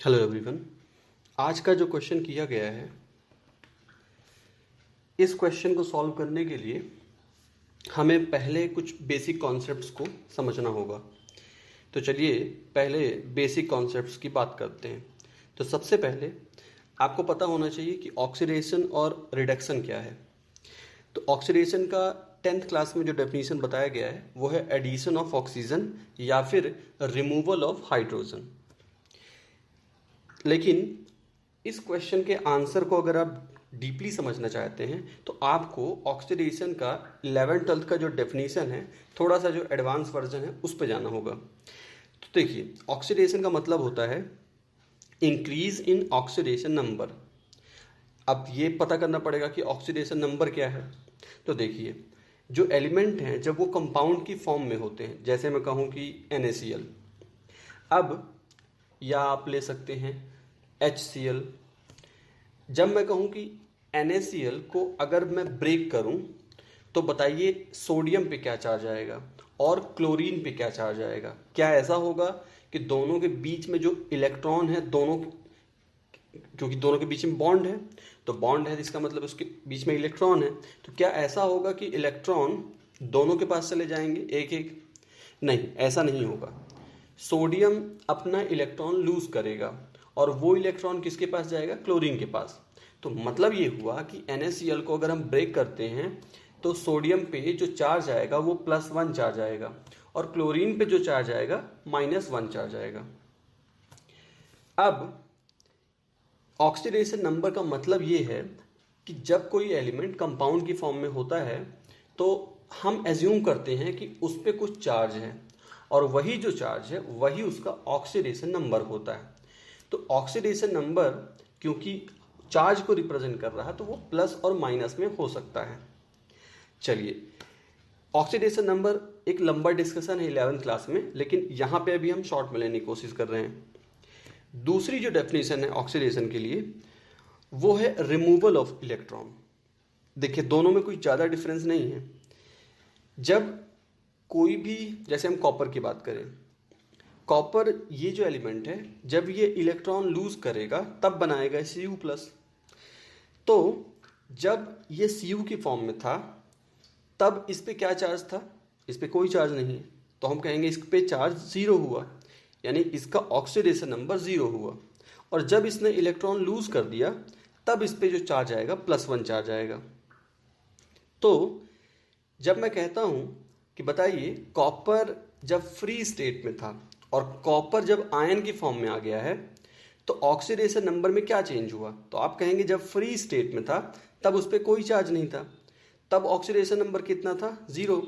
Hello everyone. आज का जो क्वेश्चन किया गया है, इस क्वेश्चन को सॉल्व करने के लिए हमें पहले कुछ बेसिक कॉन्सेप्ट्स को समझना होगा। तो चलिए पहले बेसिक कॉन्सेप्ट्स की बात करते हैं। तो सबसे पहले आपको पता होना चाहिए कि ऑक्सीडेशन और रिडक्शन क्या है। तो ऑक्सीडेशन का 10th क्लास में जो डेफिनेशन बताया गया है वो है एडिशन ऑफ ऑक्सीजन या फिर रिमूवल ऑफ हाइड्रोजन। लेकिन इस क्वेश्चन के आंसर को अगर आप डीपली समझना चाहते हैं तो आपको ऑक्सीडेशन का 11th-12th का जो डेफिनेशन है, थोड़ा सा जो एडवांस वर्जन है उस पर जाना होगा। तो देखिए, ऑक्सीडेशन का मतलब होता है इंक्रीज इन ऑक्सीडेशन नंबर। अब ये पता करना पड़ेगा कि ऑक्सीडेशन नंबर क्या है। तो देखिए, जो एलिमेंट हैं जब वो कंपाउंड की फॉर्म में होते हैं, जैसे मैं कहूँ कि NaCl, अब या आप ले सकते हैं HCl। जब मैं कहूँ कि NaCl को अगर मैं ब्रेक करूँ तो बताइए सोडियम पे क्या चार्ज आएगा और क्लोरीन पे क्या चार्ज आएगा। क्या ऐसा होगा कि दोनों के बीच में जो इलेक्ट्रॉन है, दोनों, क्योंकि दोनों के बीच में बॉन्ड है, तो बॉन्ड है इसका मतलब उसके बीच में इलेक्ट्रॉन है, तो क्या ऐसा होगा कि इलेक्ट्रॉन दोनों के पास चले जाएंगे एक एक? नहीं, ऐसा नहीं होगा। सोडियम अपना इलेक्ट्रॉन लूज करेगा और वो इलेक्ट्रॉन किसके पास जाएगा? क्लोरीन के पास। तो मतलब ये हुआ कि NaCl को अगर हम ब्रेक करते हैं तो सोडियम पे जो चार्ज आएगा वो +1 चार्ज आएगा और क्लोरीन पे जो चार्ज आएगा -1 चार्ज आएगा। अब ऑक्सीडेशन नंबर का मतलब ये है कि जब कोई एलिमेंट कंपाउंड की फॉर्म में होता है तो हम एज्यूम करते हैं कि उस पर कुछ चार्ज है और वही जो चार्ज है वही उसका ऑक्सीडेशन नंबर होता है। तो ऑक्सीडेशन नंबर क्योंकि चार्ज को रिप्रेजेंट कर रहा है तो वो प्लस और माइनस में हो सकता है। चलिए, ऑक्सीडेशन नंबर एक लंबा डिस्कशन है 11th क्लास में, लेकिन यहाँ पे अभी हम शॉर्ट में लेने की कोशिश कर रहे हैं। दूसरी जो डेफिनेशन है ऑक्सीडेशन के लिए वो है रिमूवल ऑफ इलेक्ट्रॉन। देखिए, दोनों में कोई ज़्यादा डिफरेंस नहीं है। जब कोई भी, जैसे हम कॉपर की बात करें, कॉपर ये जो एलिमेंट है जब ये इलेक्ट्रॉन लूज करेगा तब बनाएगा Cu+। तो जब ये Cu की फॉर्म में था तब इस पे क्या चार्ज था? इस पे कोई चार्ज नहीं है, तो हम कहेंगे इस पे चार्ज 0 हुआ, यानी इसका ऑक्सीडेशन नंबर 0 हुआ। और जब इसने इलेक्ट्रॉन लूज कर दिया तब इस पे जो चार्ज आएगा +1 चार्ज आएगा। तो जब मैं कहता हूं कि बताइए कॉपर जब फ्री स्टेट में था और कॉपर जब आयन की फॉर्म में आ गया है तो ऑक्सीडेशन नंबर में क्या चेंज हुआ? तो आप कहेंगे जब फ्री स्टेट में था तब उस पर कोई चार्ज नहीं था, तब ऑक्सीडेशन नंबर कितना था? 0।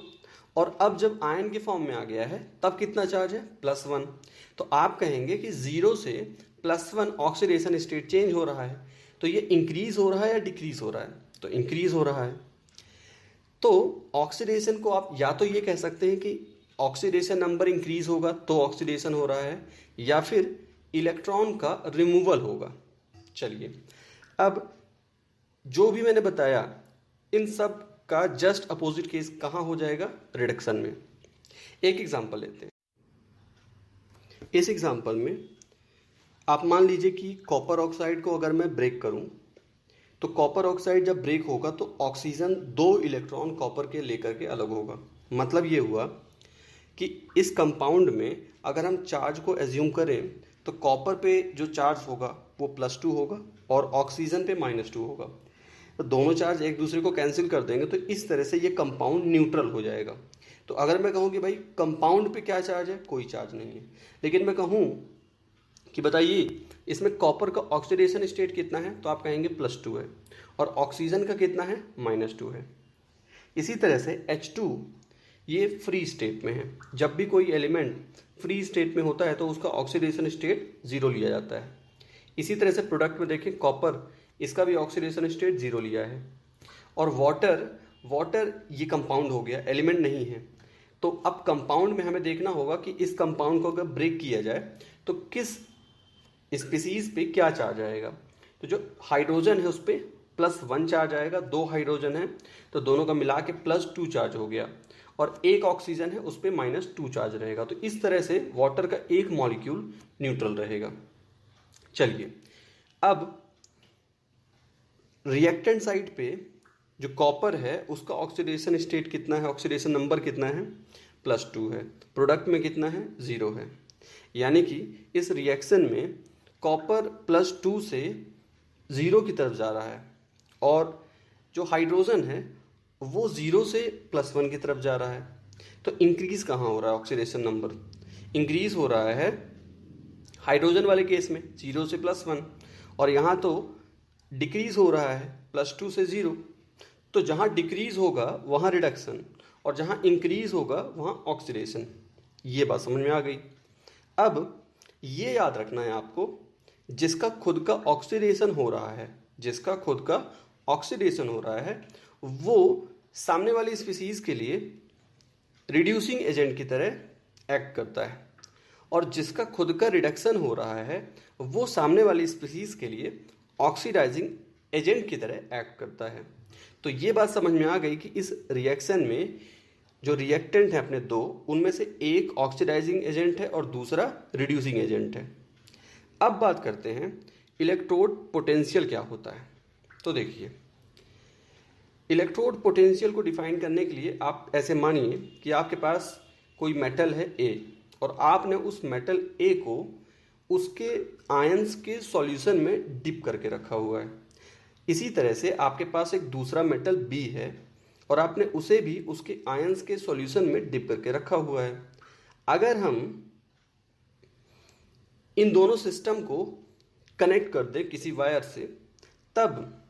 और अब जब आयन की फॉर्म में आ गया है तब कितना चार्ज है? +1। तो आप कहेंगे कि 0 से +1 ऑक्सीडेशन स्टेट चेंज हो रहा है। तो ये इंक्रीज हो रहा है या डिक्रीज हो रहा है? तो इंक्रीज हो रहा है। तो ऑक्सीडेशन को आप या तो ये कह सकते हैं कि ऑक्सीडेशन नंबर इंक्रीज होगा तो ऑक्सीडेशन हो रहा है, या फिर इलेक्ट्रॉन का रिमूवल होगा। चलिए, अब जो भी मैंने बताया इन सब का जस्ट अपोजिट केस कहाँ हो जाएगा? रिडक्शन में। एक एग्जांपल लेते हैं। इस एग्जांपल में आप मान लीजिए कि कॉपर ऑक्साइड को अगर मैं ब्रेक करूं तो कॉपर ऑक्साइड जब ब्रेक होगा तो ऑक्सीजन 2 इलेक्ट्रॉन कॉपर के लेकर के अलग होगा। मतलब ये हुआ कि इस कंपाउंड में अगर हम चार्ज को एज्यूम करें तो कॉपर पे जो चार्ज होगा वो +2 होगा और ऑक्सीजन पे -2 होगा। तो दोनों चार्ज एक दूसरे को कैंसिल कर देंगे, तो इस तरह से ये कंपाउंड न्यूट्रल हो जाएगा। तो अगर मैं कहूँ कि भाई कंपाउंड पे क्या चार्ज है? कोई चार्ज नहीं है। लेकिन मैं कहूँ कि बताइए इसमें कॉपर का ऑक्सीडेशन स्टेट कितना है? तो आप कहेंगे +2 है और ऑक्सीजन का कितना है? -2 है। इसी तरह से H2 ये फ्री स्टेट में है। जब भी कोई एलिमेंट फ्री स्टेट में होता है तो उसका ऑक्सीडेशन स्टेट 0 लिया जाता है। इसी तरह से प्रोडक्ट में देखें, कॉपर, इसका भी ऑक्सीडेशन स्टेट 0 लिया है। और वाटर ये कंपाउंड हो गया, एलिमेंट नहीं है। तो अब कंपाउंड में हमें देखना होगा कि इस कंपाउंड को अगर ब्रेक किया जाए तो किस स्पीसीज पे क्या चार्ज आएगा। तो जो हाइड्रोजन है उस पर +1 चार्ज आएगा, 2 हाइड्रोजन है तो दोनों का मिला के +2 चार्ज हो गया, और एक ऑक्सीजन है उस पर -2 चार्ज रहेगा। तो इस तरह से वाटर का एक मॉलिक्यूल न्यूट्रल रहेगा। चलिए, अब रिएक्टेंट साइड पे जो कॉपर है उसका ऑक्सीडेशन स्टेट कितना है, ऑक्सीडेशन नंबर कितना है, +2 है। प्रोडक्ट में कितना है, 0 है। यानी कि इस रिएक्शन में कॉपर +2 से 0 की तरफ जा रहा है और जो हाइड्रोजन है वो 0 से +1 की तरफ जा रहा है। तो इंक्रीज कहाँ हो रहा है ऑक्सीडेशन नंबर, इंक्रीज हो रहा है हाइड्रोजन वाले केस में 0 से +1, और यहाँ तो डिक्रीज हो रहा है +2 से 0। तो जहाँ डिक्रीज होगा वहाँ रिडक्शन और जहाँ इंक्रीज होगा वहाँ ऑक्सीडेशन। ये बात समझ में आ गई। अब ये याद रखना है आपको, जिसका खुद का ऑक्सीडेशन हो रहा है, जिसका खुद का ऑक्सीडेशन हो रहा है वो सामने वाली स्पीसीज के लिए रिड्यूसिंग एजेंट की तरह एक्ट करता है, और जिसका खुद का रिडक्शन हो रहा है वो सामने वाली स्पीसीज के लिए ऑक्सीडाइजिंग एजेंट की तरह एक्ट करता है। तो ये बात समझ में आ गई कि इस रिएक्शन में जो रिएक्टेंट है अपने दो, उनमें से एक ऑक्सीडाइजिंग एजेंट है और दूसरा रिड्यूसिंग एजेंट है। अब बात करते हैं इलेक्ट्रोड पोटेंशियल क्या होता है। तो देखिए, इलेक्ट्रोड पोटेंशियल को डिफाइन करने के लिए आप ऐसे मानिए कि आपके पास कोई मेटल है ए, और आपने उस मेटल ए को उसके आयंस के सॉल्यूशन में डिप करके रखा हुआ है। इसी तरह से आपके पास एक दूसरा मेटल बी है और आपने उसे भी उसके आयंस के सॉल्यूशन में डिप करके रखा हुआ है। अगर हम इन दोनों सिस्टम को कनेक्ट कर दे किसी वायर से, तब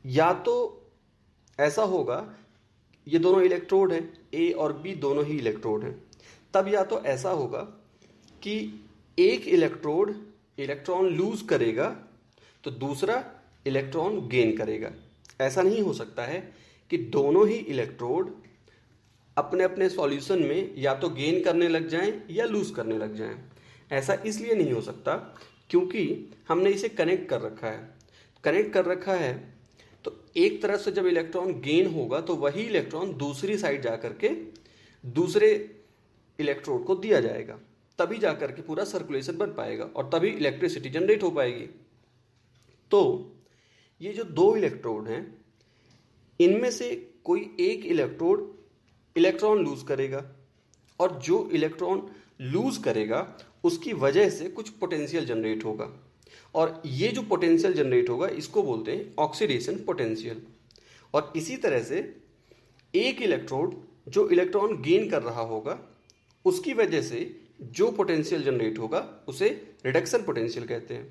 या तो ऐसा होगा, ये दोनों इलेक्ट्रोड हैं, ए और बी दोनों ही इलेक्ट्रोड हैं, तब या तो ऐसा होगा कि एक इलेक्ट्रोड इलेक्ट्रॉन लूज करेगा तो दूसरा इलेक्ट्रॉन गेन करेगा। ऐसा नहीं हो सकता है कि दोनों ही इलेक्ट्रोड अपने अपने सॉल्यूशन में या तो गेन करने लग जाएं या लूज करने लग जाएं। ऐसा इसलिए नहीं हो सकता क्योंकि हमने इसे कनेक्ट कर रखा है। कनेक्ट कर रखा है तो एक तरफ से जब इलेक्ट्रॉन गेन होगा तो वही इलेक्ट्रॉन दूसरी साइड जाकर के दूसरे इलेक्ट्रोड को दिया जाएगा, तभी जाकर के पूरा सर्कुलेशन बन पाएगा और तभी इलेक्ट्रिसिटी जनरेट हो पाएगी। तो ये जो दो इलेक्ट्रोड हैं, इनमें से कोई एक इलेक्ट्रोड इलेक्ट्रॉन लूज करेगा, और जो इलेक्ट्रॉन लूज करेगा उसकी वजह से कुछ पोटेंशियल जनरेट होगा, और ये जो पोटेंशियल जनरेट होगा इसको बोलते हैं ऑक्सीडेशन पोटेंशियल। और इसी तरह से एक इलेक्ट्रोड जो इलेक्ट्रॉन गेन कर रहा होगा उसकी वजह से जो पोटेंशियल जनरेट होगा उसे रिडक्शन पोटेंशियल कहते हैं।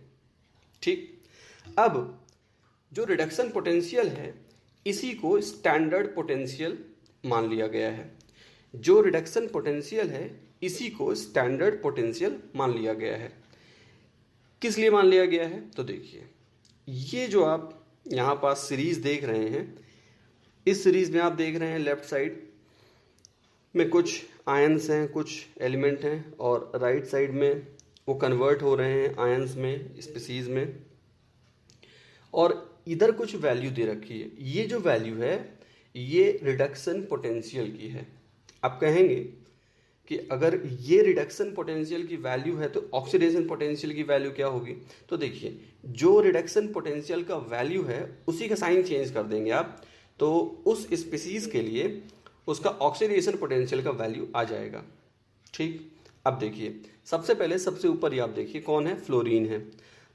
ठीक, अब जो रिडक्शन पोटेंशियल है इसी को स्टैंडर्ड पोटेंशियल मान लिया गया है। जो रिडक्शन पोटेंशियल है इसी को स्टैंडर्ड पोटेंशियल मान लिया गया है। किस लिए मान लिया गया है? तो देखिए, ये जो आप यहाँ पास सीरीज देख रहे हैं, इस सीरीज में आप देख रहे हैं लेफ्ट साइड में कुछ आयंस हैं, कुछ एलिमेंट हैं, और राइट साइड में वो कन्वर्ट हो रहे हैं आयंस में, स्पीसीज में, और इधर कुछ वैल्यू दे रखी है। ये जो वैल्यू है ये रिडक्शन पोटेंशियल की है। आप कहेंगे कि अगर ये रिडक्शन पोटेंशियल की वैल्यू है तो ऑक्सीडेशन पोटेंशियल की वैल्यू क्या होगी? तो देखिए, जो रिडक्शन पोटेंशियल का वैल्यू है उसी का साइन चेंज कर देंगे आप, तो उस स्पीसीज के लिए उसका ऑक्सीडेशन पोटेंशियल का वैल्यू आ जाएगा। ठीक, अब देखिए, सबसे पहले सबसे ऊपर ही आप देखिए कौन है, फ्लोरीन है।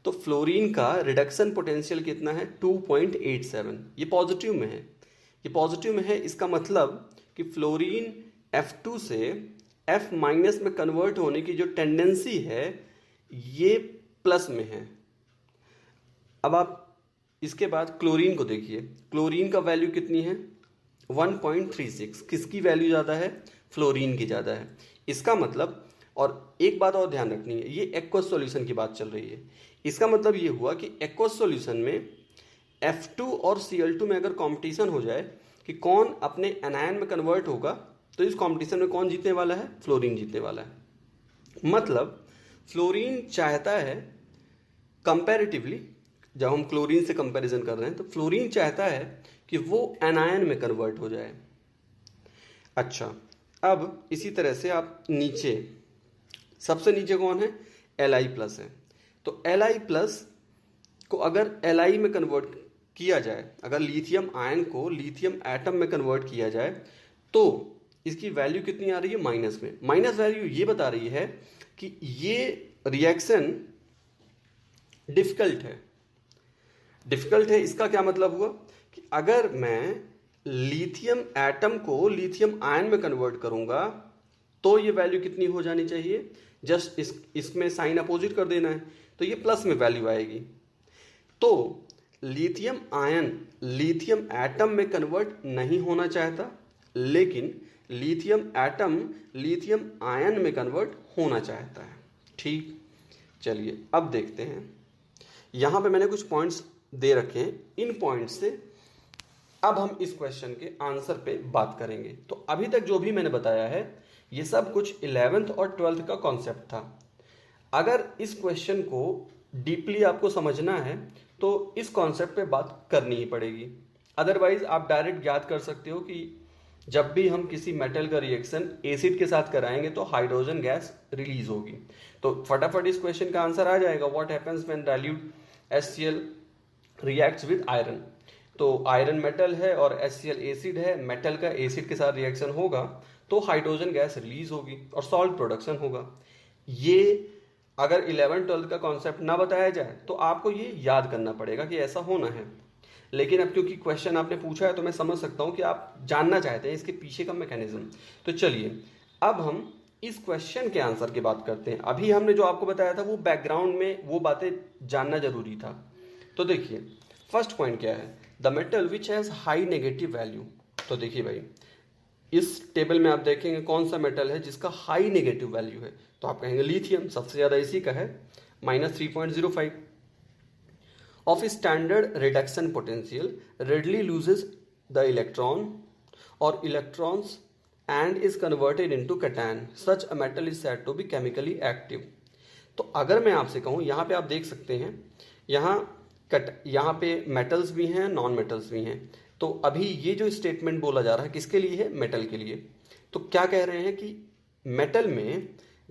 तो फ्लोरीन का रिडक्शन पोटेंशियल कितना है? 2.87। ये पॉजिटिव में है, ये पॉजिटिव में है। इसका मतलब कि फ्लोरीन F2 से F- में कन्वर्ट होने की जो टेंडेंसी है ये प्लस में है। अब आप इसके बाद क्लोरीन को देखिए, क्लोरीन का वैल्यू कितनी है? 1.36। किसकी वैल्यू ज़्यादा है? फ्लोरीन की ज़्यादा है। इसका मतलब, और एक बात और ध्यान रखनी है, ये एक्वस सॉल्यूशन की बात चल रही है। इसका मतलब ये हुआ कि एक्वस सॉल्यूशन में F2 और Cl2 में अगर कंपटीशन हो जाए कि कौन अपने एनायन में कन्वर्ट होगा, तो इस कंपटीशन में कौन जीतने वाला है? फ्लोरीन जीतने वाला है। मतलब फ्लोरीन चाहता है कंपैरेटिवली, जब हम क्लोरीन से कंपैरिजन कर रहे हैं तो फ्लोरीन चाहता है कि वो एनायन में कन्वर्ट हो जाए। अच्छा, अब इसी तरह से आप नीचे, सबसे नीचे कौन है? Li+ है। तो Li प्लस को अगर Li में कन्वर्ट किया जाए, अगर लिथियम आयन को लिथियम एटम में कन्वर्ट किया जाए तो इसकी वैल्यू कितनी आ रही है? माइनस में। माइनस वैल्यू ये बता रही है कि ये रिएक्शन डिफिकल्ट है। डिफिकल्ट है इसका क्या मतलब हुआ कि अगर मैं लिथियम एटम को लिथियम आयन में कन्वर्ट करूंगा तो ये वैल्यू कितनी हो जानी चाहिए? जस्ट इसमें साइन अपोजिट कर देना है तो ये प्लस में वैल्यू आएगी। तो लिथियम आयन लिथियम एटम में कन्वर्ट नहीं होना चाहता, लेकिन लिथियम एटम लिथियम आयन में कन्वर्ट होना चाहता है। ठीक, चलिए अब देखते हैं। यहां पे मैंने कुछ पॉइंट्स दे रखे हैं, इन पॉइंट्स से अब हम इस क्वेश्चन के आंसर पे बात करेंगे। तो अभी तक जो भी मैंने बताया है ये सब कुछ 11th और 12th का कॉन्सेप्ट था। अगर इस क्वेश्चन को डीपली आपको समझना है तो इस कॉन्सेप्ट पे बात करनी ही पड़ेगी। अदरवाइज आप डायरेक्ट याद कर सकते हो कि जब भी हम किसी मेटल का रिएक्शन एसिड के साथ कराएंगे तो हाइड्रोजन गैस रिलीज होगी। तो फटाफट इस क्वेश्चन का आंसर आ जाएगा, what happens when dilute HCl reacts with iron. तो आयरन मेटल है और HCl एसिड है, मेटल का एसिड के साथ रिएक्शन होगा तो हाइड्रोजन गैस रिलीज होगी और सॉल्ट प्रोडक्शन होगा। ये अगर 11th-12th का कॉन्सेप्ट ना बताया जाए तो आपको ये याद करना पड़ेगा कि ऐसा होना है। लेकिन अब क्योंकि क्वेश्चन आपने पूछा है तो मैं समझ सकता हूं कि आप जानना चाहते हैं इसके पीछे का मैकेनिज्म। तो चलिए अब हम इस क्वेश्चन के आंसर की बात करते हैं। अभी हमने जो आपको बताया था वो बैकग्राउंड में वो बातें जानना जरूरी था। तो देखिए फर्स्ट पॉइंट क्या है, the metal which has high negative value. तो देखिए भाई इस टेबल में आप देखेंगे कौन सा मेटल है जिसका हाई नेगेटिव वैल्यू है, तो आप कहेंगे लिथियम, सबसे ज्यादा इसी का है -3.05 of standard reduction potential, readily loses the electron और electrons and is converted into cation, such a metal is said to be chemically active. तो अगर मैं आपसे कहूं, यहां पे आप देख सकते हैं यहाँ पे मेटल्स भी हैं, नॉन मेटल्स भी हैं। तो अभी ये जो स्टेटमेंट बोला जा रहा है किसके लिए है? मेटल के लिए। तो क्या कह रहे हैं कि मेटल में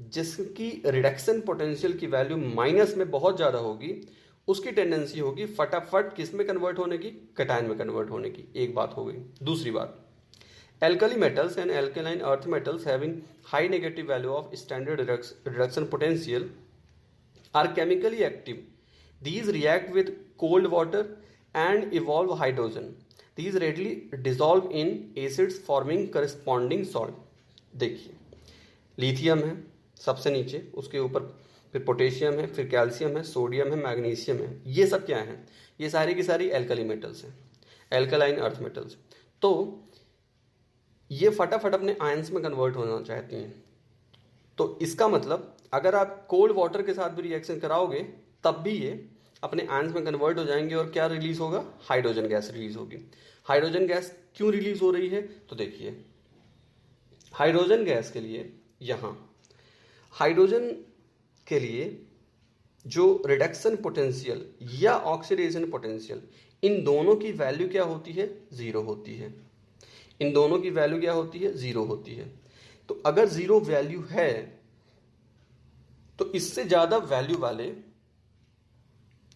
जिसकी रिडक्शन पोटेंशियल की वैल्यू माइनस में बहुत ज्यादा होगी उसकी टेंडेंसी होगी फटाफट किस में कन्वर्ट होने की? कैटायन में कन्वर्ट होने की। एक बात हो गई। दूसरी बात, alkali metals and alkaline earth metals having high negative value of standard reduction potential are chemically active. These react with cold water and evolve hydrogen. These readily dissolve in acids forming corresponding salt. देखिए lithium है सबसे नीचे, उसके ऊपर फिर potassium है, फिर calcium है, सोडियम है, मैग्नीशियम है। ये सब क्या है? ये सारी की सारी एल्कली मेटल्स हैं, एल्कलाइन अर्थ मेटल्स। तो ये फटाफट अपने आयंस में कन्वर्ट होना चाहती हैं। तो इसका मतलब अगर आप कोल्ड वाटर के साथ भी रिएक्शन कराओगे तब भी ये अपने आयंस में कन्वर्ट हो जाएंगे और क्या रिलीज होगा? हाइड्रोजन गैस रिलीज होगी। हाइड्रोजन गैस क्यों रिलीज हो रही है? तो देखिए हाइड्रोजन गैस के लिए यहां हाइड्रोजन के लिए जो रिडक्शन पोटेंशियल या ऑक्सीडेशन पोटेंशियल, इन दोनों की वैल्यू क्या होती है? जीरो होती है। इन दोनों की वैल्यू क्या होती है? जीरो होती है। तो अगर जीरो वैल्यू है तो इससे ज्यादा वैल्यू वाले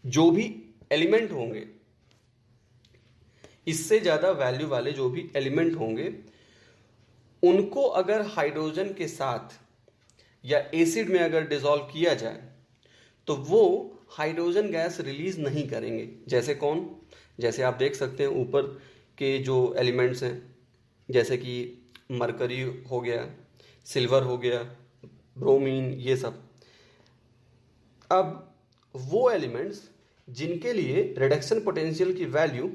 जो भी एलिमेंट होंगे, इससे ज्यादा वैल्यू वाले जो भी एलिमेंट होंगे उनको अगर हाइड्रोजन के साथ या एसिड में अगर डिसॉल्व किया जाए तो वो हाइड्रोजन गैस रिलीज नहीं करेंगे। जैसे कौन? जैसे आप देख सकते हैं ऊपर के जो एलिमेंट्स हैं, जैसे कि मरकरी हो गया, सिल्वर हो गया, ब्रोमीन, ये सब। अब वो एलिमेंट्स जिनके लिए रिडक्शन पोटेंशियल की वैल्यू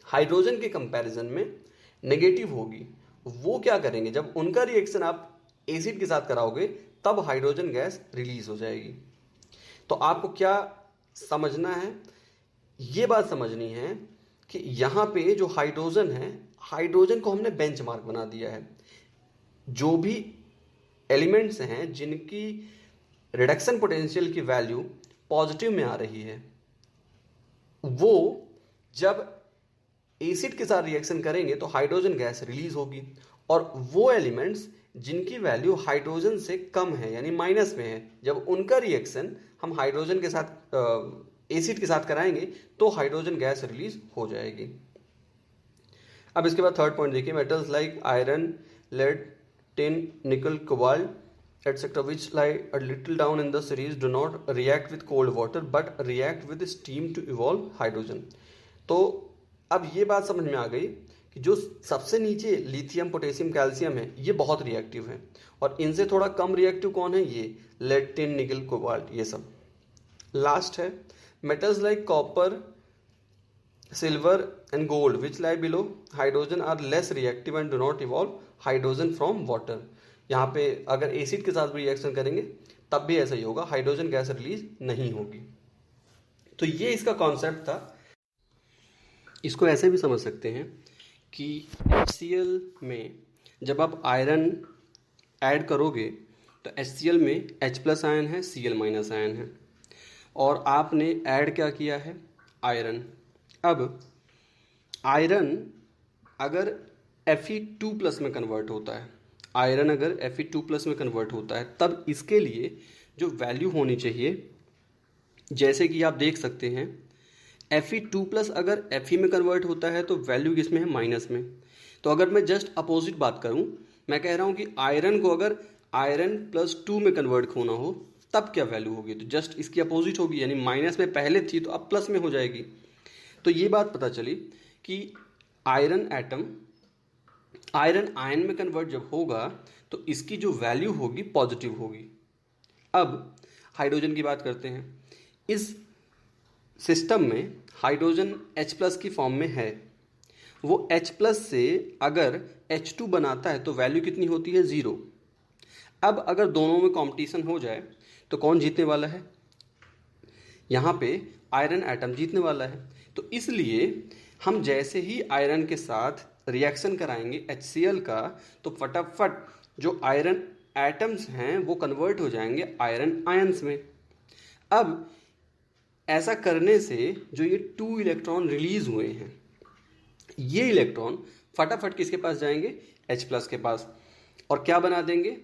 हाइड्रोजन के कंपैरिजन में नेगेटिव होगी, वो क्या करेंगे? जब उनका रिएक्शन आप एसिड के साथ कराओगे तब हाइड्रोजन गैस रिलीज हो जाएगी। तो आपको क्या समझना है? ये बात समझनी है कि यहां पे जो हाइड्रोजन है, हाइड्रोजन को हमने बेंचमार्क बना दिया है। जो भी एलिमेंट्स हैं जिनकी रिडक्शन पोटेंशियल की वैल्यू पॉजिटिव में आ रही है, वो जब एसिड के साथ रिएक्शन करेंगे तो हाइड्रोजन गैस रिलीज होगी, और वो एलिमेंट्स जिनकी वैल्यू हाइड्रोजन से कम है यानी माइनस में है, जब उनका रिएक्शन हम हाइड्रोजन के साथ एसिड के साथ कराएंगे तो हाइड्रोजन गैस रिलीज हो जाएगी। अब इसके बाद थर्ड पॉइंट देखिए, metals like iron, lead, tin, nickel, cobalt etcetera which lie a little down in the series do not react with cold water but react with steam to evolve hydrogen. तो अब ये बात समझ में आ गई कि जो सबसे नीचे लिथियम, पोटेशियम, कैल्शियम है ये बहुत रिएक्टिव है, और इनसे थोड़ा कम रिएक्टिव कौन है, ये लेड, टिन, निकल, कोबाल्ट, ये सब। लास्ट है metals like copper, silver and gold which lie below hydrogen are less reactive and do not evolve hydrogen from water. यहाँ पे अगर एसिड के साथ भी रिएक्शन करेंगे तब भी ऐसा ही होगा, हाइड्रोजन गैस रिलीज नहीं होगी। तो ये इसका कॉन्सेप्ट था। इसको ऐसे भी समझ सकते हैं कि HCl में जब आप आयरन ऐड करोगे तो HCl में H+ आयन है, Cl- आयन है, और आपने ऐड क्या किया है, आयरन। अब आयरन अगर Fe2+ में कन्वर्ट होता है, आयरन अगर Fe2+ में कन्वर्ट होता है तब इसके लिए जो वैल्यू होनी चाहिए, जैसे कि आप देख सकते हैं Fe2+ अगर Fe में कन्वर्ट होता है तो वैल्यू किस में है, माइनस में। तो अगर मैं जस्ट अपोजिट बात करूं, मैं कह रहा हूं कि आयरन को अगर आयरन +2 में कन्वर्ट होना हो तब क्या वैल्यू होगी, तो जस्ट इसकी अपोजिट होगी, यानी माइनस में पहले थी तो अब प्लस में हो जाएगी। तो ये बात पता चली कि आयरन एटम आयरन आयन में कन्वर्ट जब होगा तो इसकी जो वैल्यू होगी पॉजिटिव होगी। अब हाइड्रोजन की बात करते हैं। इस सिस्टम में हाइड्रोजन H+ की फॉर्म में है, वो H+ से अगर H2 बनाता है तो वैल्यू कितनी होती है, 0। अब अगर दोनों में कंपटीशन हो जाए तो कौन जीतने वाला है, यहाँ पे आयरन एटम जीतने वाला है। तो इसलिए हम जैसे ही आयरन के साथ रिएक्शन कराएंगे HCl का तो फटाफट जो आयरन एटम्स हैं वो कन्वर्ट हो जाएंगे आयरन आयंस में। अब ऐसा करने से जो ये 2 इलेक्ट्रॉन रिलीज हुए हैं, ये इलेक्ट्रॉन फटाफट किसके पास जाएंगे, H+ के पास, और क्या बना देंगे,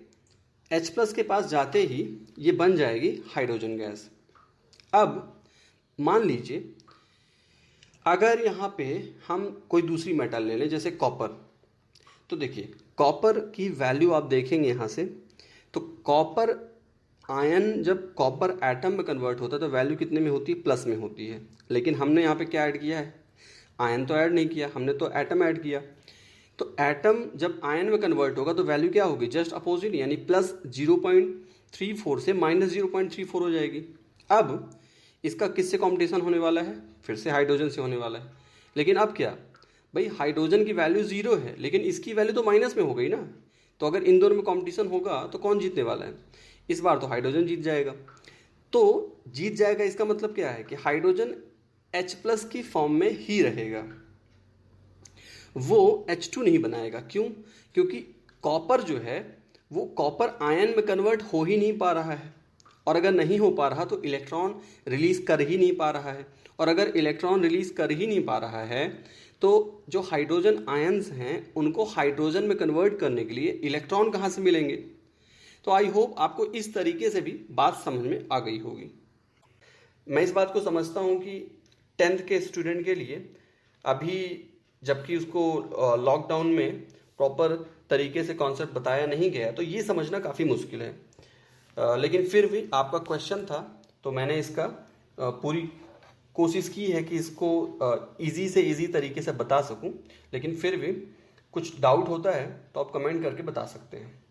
H+ के पास जाते ही ये बन जाएगी हाइड्रोजन गैस। अब मान लीजिए अगर यहाँ पे हम कोई दूसरी मेटल ले लें जैसे कॉपर, तो देखिए कॉपर की वैल्यू आप देखेंगे यहाँ से, तो कॉपर आयन जब कॉपर एटम में कन्वर्ट होता है तो वैल्यू कितने में होती है, प्लस में होती है। लेकिन हमने यहाँ पे क्या ऐड किया है, आयन तो ऐड नहीं किया, हमने तो एटम ऐड किया। तो एटम जब आयन में कन्वर्ट होगा तो वैल्यू क्या होगी, जस्ट अपोजिट, यानी +0.34 से -0.34 हो जाएगी। अब इसका किससे कॉम्पिटिशन होने वाला है, फिर से हाइड्रोजन से होने वाला है। लेकिन अब क्या भाई, हाइड्रोजन की वैल्यू 0 है लेकिन इसकी वैल्यू तो माइनस में हो गई ना, तो अगर इन दोनों में कॉम्पिटिशन होगा तो कौन जीतने वाला है, इस बार तो हाइड्रोजन जीत जाएगा। तो जीत जाएगा इसका मतलब क्या है कि हाइड्रोजन H+ की फॉर्म में ही रहेगा, वो H2 नहीं बनाएगा। क्यों, क्योंकि कॉपर जो है वो कॉपर आयन में कन्वर्ट हो ही नहीं पा रहा है, और अगर नहीं हो पा रहा तो इलेक्ट्रॉन रिलीज कर ही नहीं पा रहा है, और अगर इलेक्ट्रॉन रिलीज कर ही नहीं पा रहा है तो जो हाइड्रोजन आयंस हैं उनको हाइड्रोजन में कन्वर्ट करने के लिए इलेक्ट्रॉन कहाँ से मिलेंगे। तो आई होप आपको इस तरीके से भी बात समझ में आ गई होगी। मैं इस बात को समझता हूँ कि 10th के स्टूडेंट के लिए अभी, जबकि उसको लॉकडाउन में प्रॉपर तरीके से कॉन्सेप्ट बताया नहीं गया, तो ये समझना काफ़ी मुश्किल है। लेकिन फिर भी आपका क्वेश्चन था तो मैंने इसका पूरी कोशिश की है कि इसको इजी से इजी तरीके से बता सकूं। लेकिन फिर भी कुछ डाउट होता है तो आप कमेंट करके बता सकते हैं।